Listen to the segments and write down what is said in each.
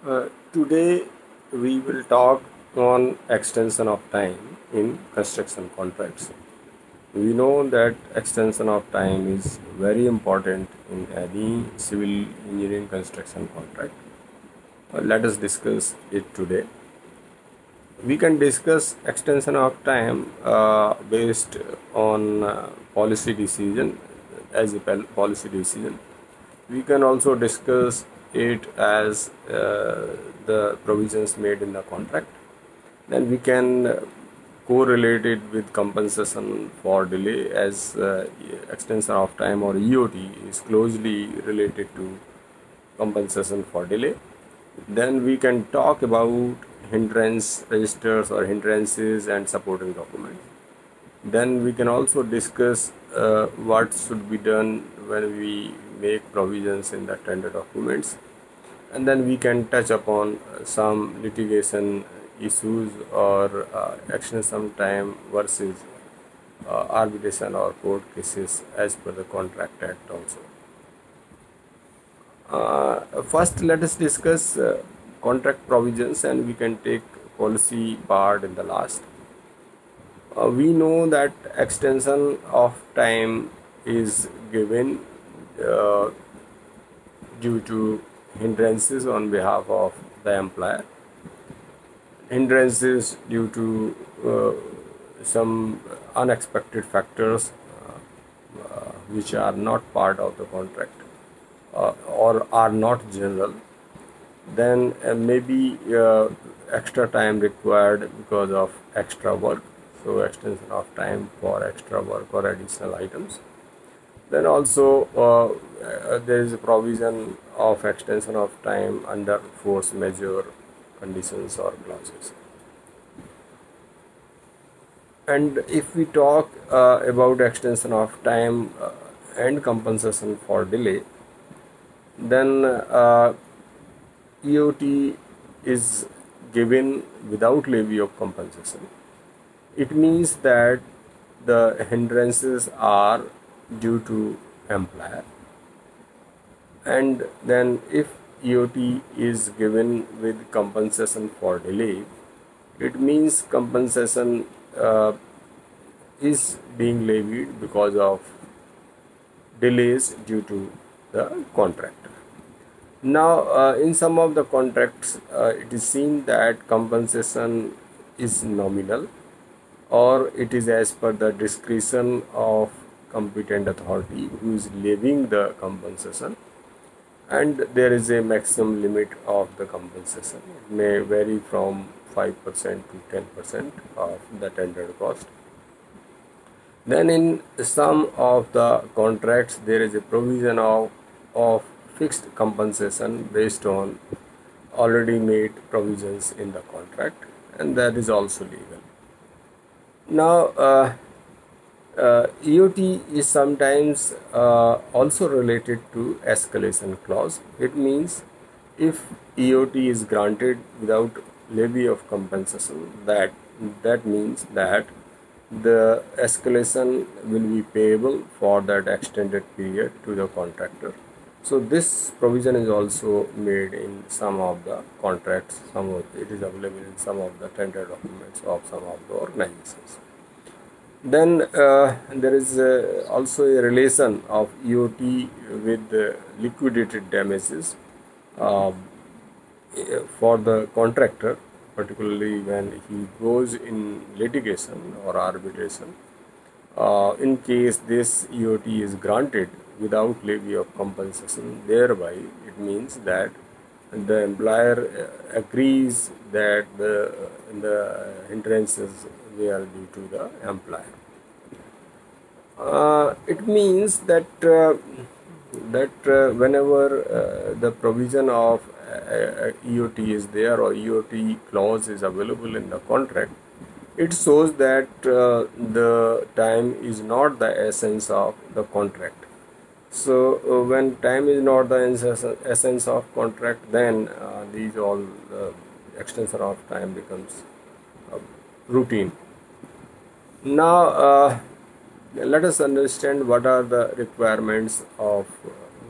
Today we will talk on extension of time in construction contracts. We know that extension of time is very important in any civil engineering construction contract. Let us discuss it today. We can discuss extension of time based on policy decision as a policy decision. We can also discuss it as the provisions made in the contract. Then we can correlate it with compensation for delay, as extension of time or EOT is closely related to compensation for delay. Then we can talk about hindrance registers or hindrances and supporting documents. Then we can also discuss what should be done when we make provisions in the tender documents, and then we can touch upon some litigation issues or extension time versus arbitration or court cases as per the contract act also. First, let us discuss contract provisions, and we can take policy part in the last. We know that extension of time is given uh, due to hindrances on behalf of the employer, hindrances due to some unexpected factors which are not part of the contract or are not general. Then maybe extra time required because of extra work, so extension of time for extra work or additional items. Then also there is a provision of extension of time under force majeure conditions or clauses. And if we talk about extension of time and compensation for delay, then EOT is given without levy of compensation. It means that the hindrances are due to employer, and then if EOT is given with compensation for delay, it means compensation is being levied because of delays due to the contractor. Now, in some of the contracts, it is seen that compensation is nominal, or it is as per the discretion of competent authority who is levying the compensation, and there is a maximum limit of the compensation. It may vary from 5% to 10% of the tendered cost. Then in some of the contracts there is a provision of fixed compensation based on already made provisions in the contract, and that is also legal. Now EOT is sometimes also related to escalation clause. It means if EOT is granted without levy of compensation, that means that the escalation will be payable for that extended period to the contractor. So this provision is also made in some of the contracts. It is available in some of the tender documents of some of the organizations. Then there is also a relation of EOT with liquidated damages uh, for the contractor, particularly when he goes in litigation or arbitration. In case this EOT is granted without levy of compensation, thereby it means that the employer agrees that the hindrances were due to the employer. It means that whenever the provision of EOT is there or EOT clause is available in the contract, it shows that the time is not the essence of the contract. So when time is not the essence of contract, then these all extension of time becomes routine. Now let us understand what are the requirements of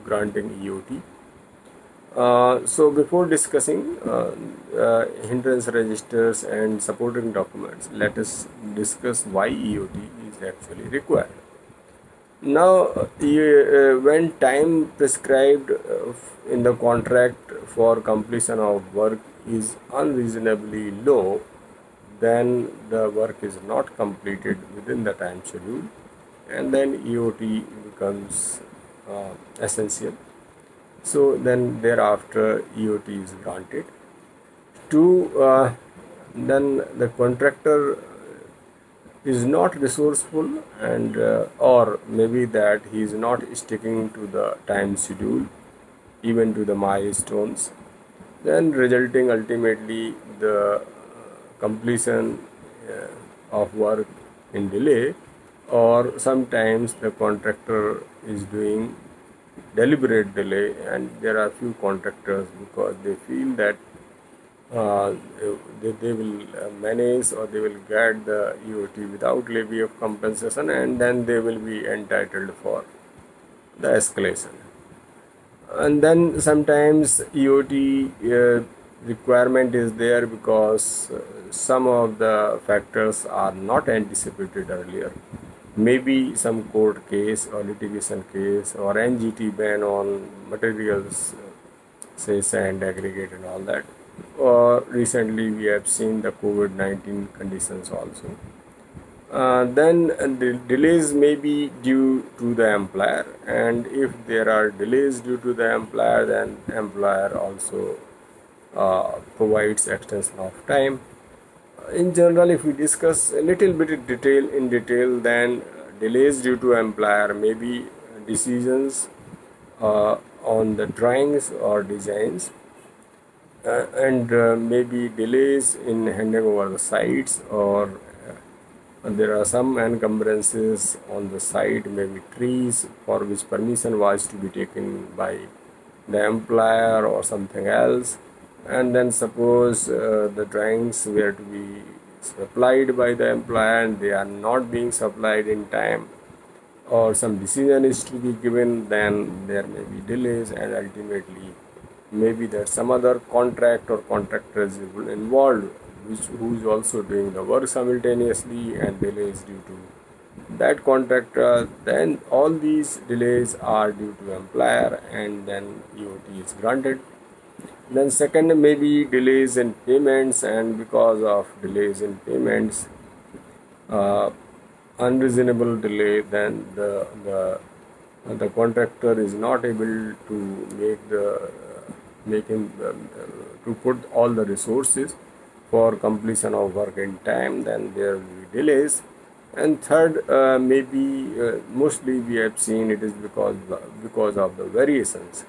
granting EOT. So before discussing hindrance registers and supporting documents, let us discuss why EOT is actually required. Now, when time prescribed in the contract for completion of work is unreasonably low, then the work is not completed within the time schedule, and then EOT becomes essential. So then thereafter EOT is granted to then the contractor is not resourceful, and or maybe that he is not sticking to the time schedule, even to the milestones, then resulting ultimately the completion of work in delay, or sometimes the contractor is doing deliberate delay. And there are few contractors, because they feel that uh, they will manage, or they will get the EOT without levy of compensation, and then they will be entitled for the escalation. And then sometimes EOT requirement is there because some of the factors are not anticipated earlier. Maybe some court case or litigation case, or NGT ban on materials, say sand, aggregate and all that. Or recently we have seen the COVID-19 conditions also. Then the delays may be due to the employer, and if there are delays due to the employer, then employer also provides extension of time. In general, if we discuss a little bit in detail, then delays due to employer may be decisions on the drawings or designs, and maybe delays in handing over the sites, or there are some encumbrances on the site, maybe trees for which permission was to be taken by the employer or something else. And then suppose the drawings were to be supplied by the employer and they are not being supplied in time, or some decision is to be given, then there may be delays, and ultimately maybe that some other contract or contractor is involved, who is also doing the work simultaneously, and delays due to that contractor. Then all these delays are due to employer, and then EOT is granted. Then second, maybe delays in payments, and because of delays in payments, uh, unreasonable delay, then the contractor is not able to make him to put all the resources for completion of work in time, then there will be delays. And third, maybe mostly we have seen it is because of the variations.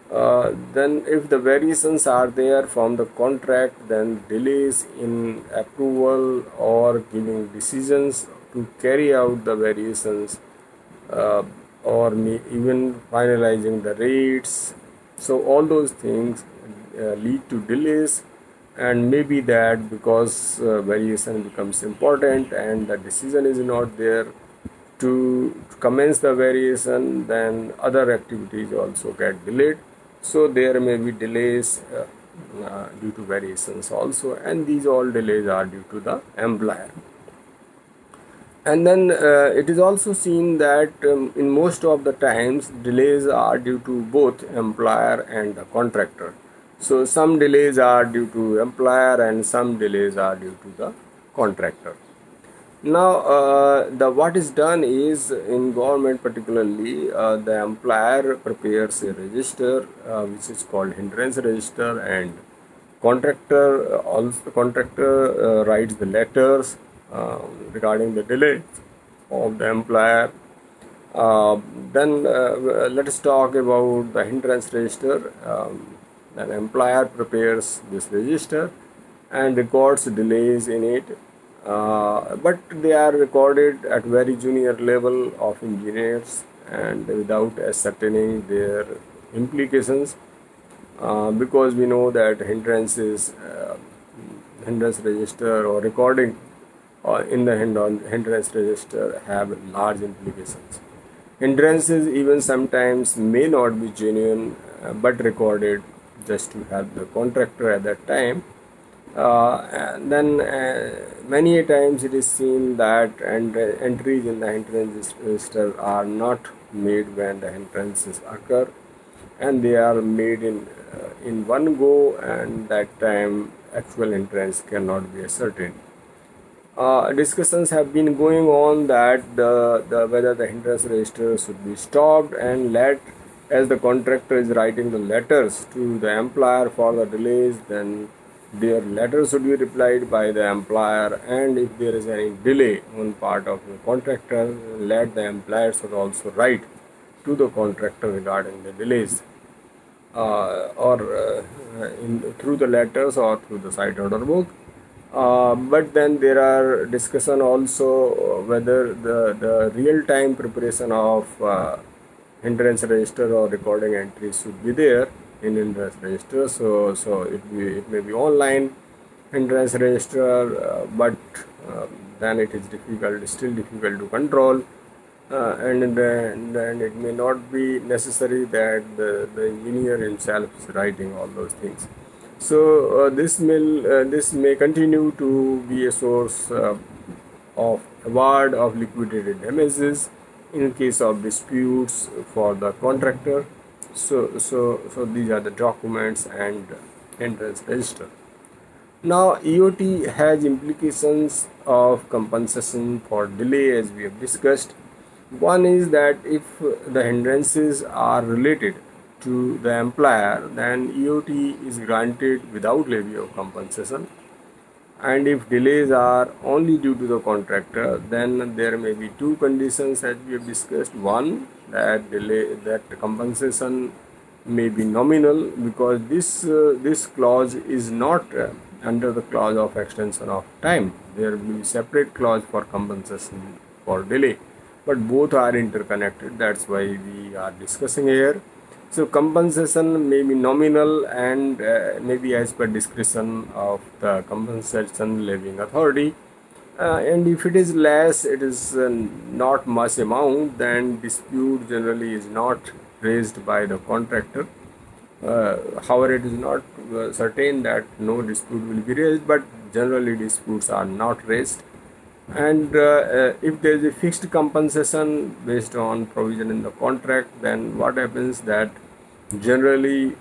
Then if the variations are there from the contract, then delays in approval or giving decisions to carry out the variations, or even finalizing the rates. So all those things lead to delays, and maybe that because variation becomes important and the decision is not there to commence the variation, then other activities also get delayed. So there may be delays due to variations also, and these all delays are due to the employer. And then it is also seen that in most of the times delays are due to both employer and the contractor. So some delays are due to employer and some delays are due to the contractor. Now what is done is, in government particularly, the employer prepares a register which is called hindrance register, and contractor writes the letters regarding the delay of the employer. Then let us talk about the hindrance register. An employer prepares this register and records delays in it, but they are recorded at very junior level of engineers and without ascertaining their implications, because we know that hindrance register or recording in the hindrance register have large implications. Hindrances even sometimes may not be genuine but recorded just to help the contractor at that time. And then many a times it is seen that entries in the hindrance register are not made when the hindrances occur, and they are made in one go, and that time actual hindrance cannot be ascertained. Discussions have been going on that whether the hindrance register should be stopped and let, as the contractor is writing the letters to the employer for the delays, then their letters should be replied by the employer, and if there is any delay on part of the contractor, let the employer should also write to the contractor regarding the delays, through the letters or through the site order book. But then there are discussion also whether the real-time preparation of hindrance register or recording entries should be there in hindrance register. So it may be online hindrance register, but then it is still difficult to control, and then it may not be necessary that the engineer himself is writing all those things. So this may continue to be a source of award of liquidated damages in case of disputes for the contractor. So these are the documents and hindrance register. Now EOT has implications of compensation for delay, as we have discussed. One is that if the hindrances are related to the employer, then EOT is granted without levy of compensation, and if delays are only due to the contractor, then there may be two conditions as we have discussed. One, that compensation may be nominal, because this clause is not under the clause of extension of time. There will be separate clause for compensation for delay, but both are interconnected. That's why we are discussing here. So compensation may be nominal and maybe as per discretion of the compensation levying authority, and if it is less, it is not much amount, then dispute generally is not raised by the contractor. However, it is not certain that no dispute will be raised, but generally disputes are not raised. And if there is a fixed compensation based on provision in the contract, then what happens that generally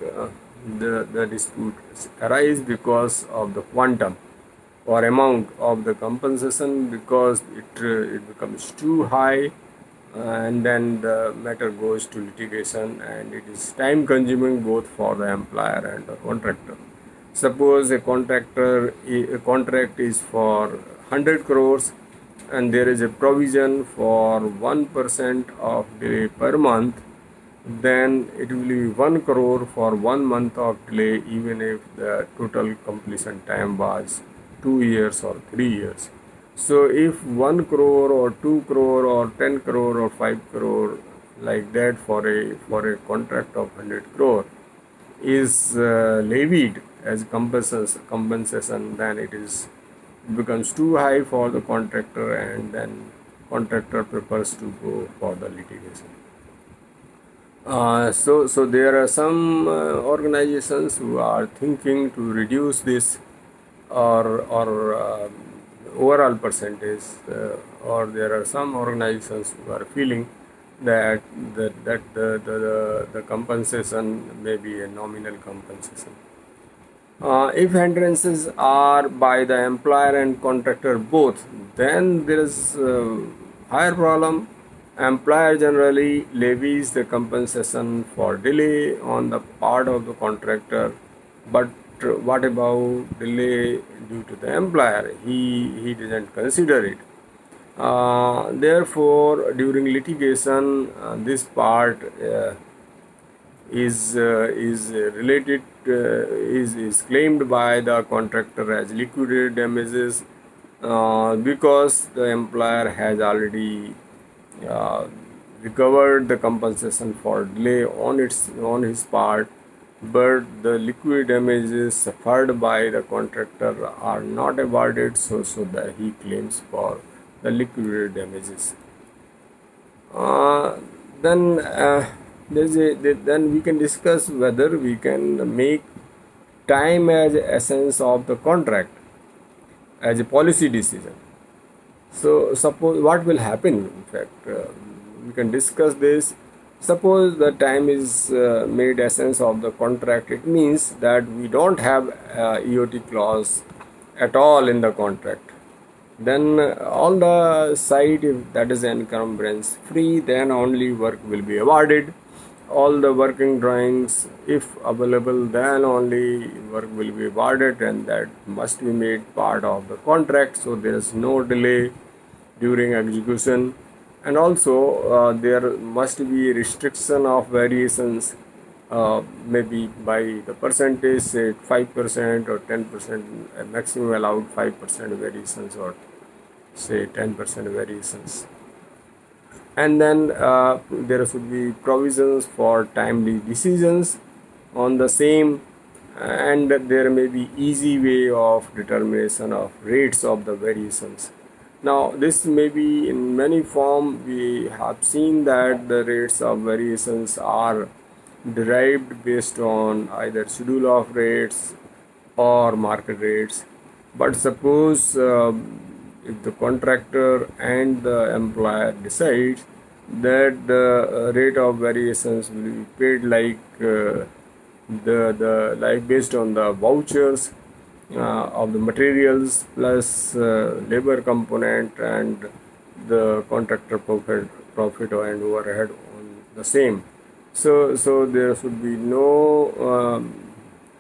the disputes arise because of the quantum or amount of the compensation, because it becomes too high, and then the matter goes to litigation, and it is time consuming both for the employer and the contractor. Suppose a contract is for 100 crores and there is a provision for 1% of delay per month, then it will be 1 crore for 1 month of delay, even if the total completion time was 2 years or 3 years. So if 1 crore or 2 crore or 10 crore or 5 crore like that for a contract of 100 crore is levied as compensation, then it becomes too high for the contractor, and then contractor prefers to go for the litigation. So there are some organizations who are thinking to reduce this or overall percentage, or there are some organizations who are feeling that the compensation may be a nominal compensation. If hindrances are by the employer and contractor both, then there is higher problem. Employer generally levies the compensation for delay on the part of the contractor, but what about delay due to the employer? He doesn't consider it. Therefore, during litigation, this part is related is claimed by the contractor as liquidated damages, because the employer has already recovered the compensation for delay on his part, but the liquidated damages suffered by the contractor are not awarded, so that he claims for the liquidated damages. Then then we can discuss whether we can make time as essence of the contract as a policy decision. So suppose what will happen, in fact, we can discuss this. Suppose the time is made essence of the contract, it means that we don't have EOT clause at all in the contract. Then all the site, if that is encumbrance free, then only work will be awarded. All the working drawings, if available, then only work will be awarded, and that must be made part of the contract, so there is no delay during execution. And also there must be restriction of variations, maybe by the percentage, say 5% or 10%, maximum allowed 5% variations, or say 10% variations. And then there should be provisions for timely decisions on the same, and there may be easy way of determination of rates of the variations. Now this may be in many form. We have seen that the rates of variations are derived based on either schedule of rates or market rates. But suppose if the contractor and the employer decides that the rate of variations will be paid like like based on the vouchers of the materials plus labor component and the contractor profit and overhead on the same. So there should be no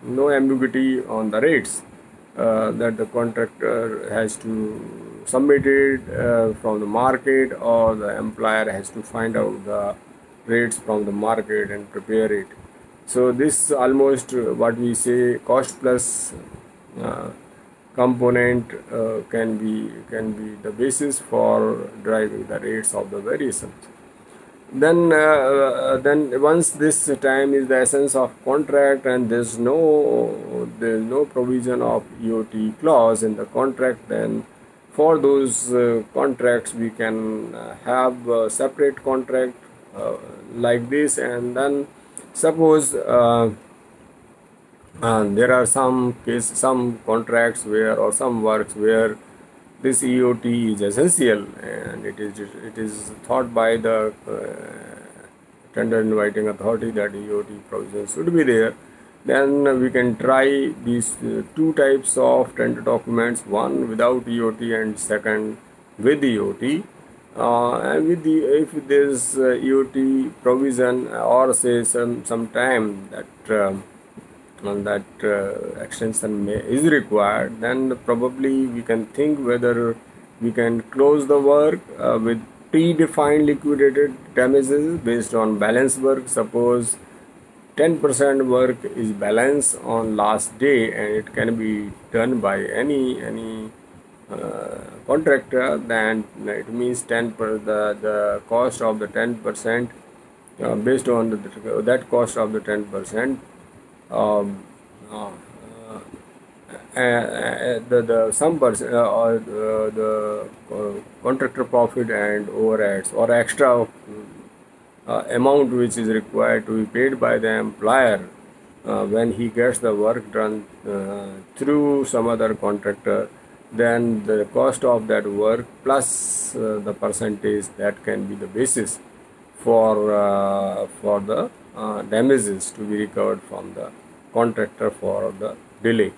ambiguity on the rates that the contractor has to submit it from the market, or the employer has to find out the rates from the market and prepare it. So this almost what we say cost plus component can be the basis for driving the rates of the variations. Then once this time is the essence of contract and there's no provision of EOT clause in the contract, then for those contracts we can have a separate contract like this. And then suppose there are some contracts where, or some works where this EOT is essential, and it is thought by the tender inviting authority that EOT provisions should be there. Then we can try these two types of tender documents, one without EOT and second with EOT. And with if there is EOT provision, or say some time that extension is required, then probably we can think whether we can close the work with predefined liquidated damages based on balance work. Suppose 10% work is balance on last day and it can be done by any contractor, then it means the cost of the 10% based on that cost of the 10%, the some percent or the contractor profit and overheads or extra amount which is required to be paid by the employer when he gets the work done through some other contractor, then the cost of that work plus the percentage, that can be the basis for the damages to be recovered from the contractor for the delay.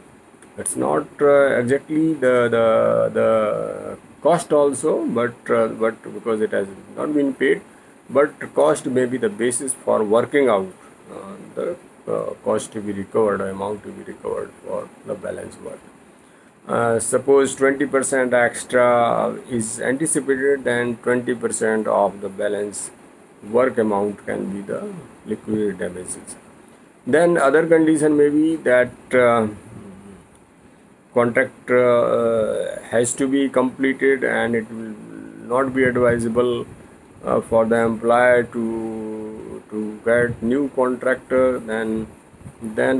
It's not exactly the cost also, but because it has not been paid, but cost may be the basis for working out the cost to be recovered, or amount to be recovered for the balance work. Suppose 20% extra is anticipated, then 20% of the balance work amount can be the liquidated damages. Then other condition may be that contract has to be completed, and it will not be advisable for the employer to get new contractor. Then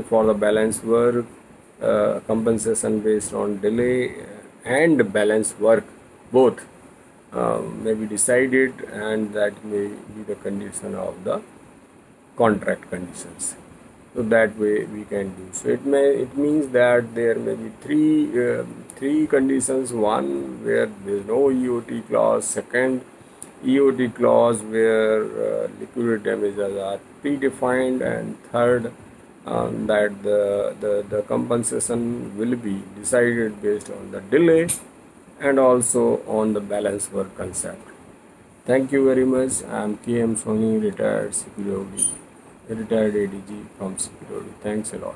for the balance work, compensation based on delay and balance work both may be decided, and that may be the condition of the contract conditions. So that way we can do. So it means that there may be three conditions. One where there is no EOT clause. Second, EOT clause where liquidated damages are predefined, and third, that the compensation will be decided based on the delay and also on the balance work concept. Thank you very much. I am KM Soni, retired ADG from security. Thanks a lot.